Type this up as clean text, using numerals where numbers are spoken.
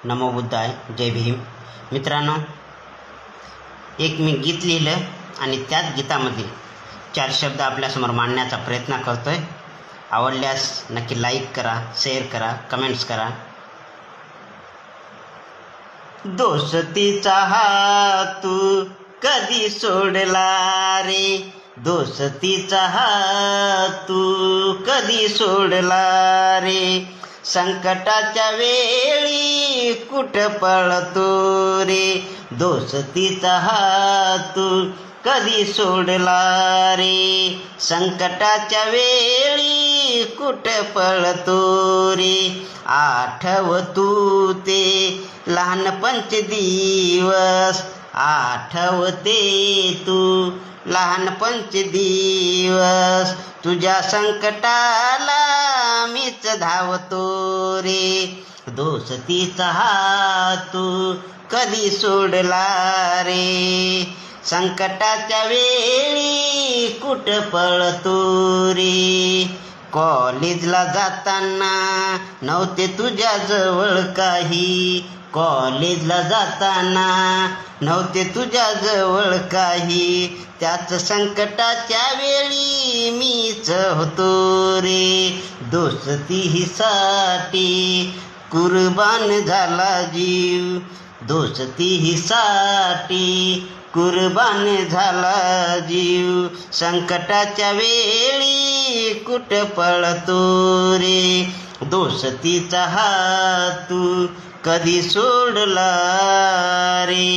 नमो बुद्धाय, जय भीम. मित्रांनो, एक मी गीत लिहिलं आणि त्याच गीतामधील 4 शब्द आपल्यासमोर मांडण्याचा प्रयत्न करतोय. आवडल्यास नक्की लाईक करा, शेअर करा, कमेंट्स करा. दोस्तीचा हात तू कधी सोडला रे, दोस्तीचा हात तू कधी सोडला रे, संकटाच्या वेळी कुठं पळतो रे, दोस्तीचा हात तू कधी सोडला रे, संकटाच्या वेळी कुठं पळतो रे. आठव तू ते लहानपणचे दिवस, आठवते तू लहानपणचे दिवस, तुझ्या संकटाला मीच धावतो रे, दोस्तीचा हात तू कधी सोडला रे, संकटाच्या वेळी कुठं पळतो रे. कॉलेजला जाताना नव्हते तुझ्या जवळ काही, कॉलेजला जाताना नव्हते तुझ्या जवळ काही, त्याच संकटाच्या वेळी मीच होतो रे, दोस्तीसाठी कुर्बान झाला जीव, दोस्तीसाठी कुर्बान झाला जीव, संकटाच्या वेळी कुठं पळतो रे, दोस्तीचा हात तू कधी सोडला रे.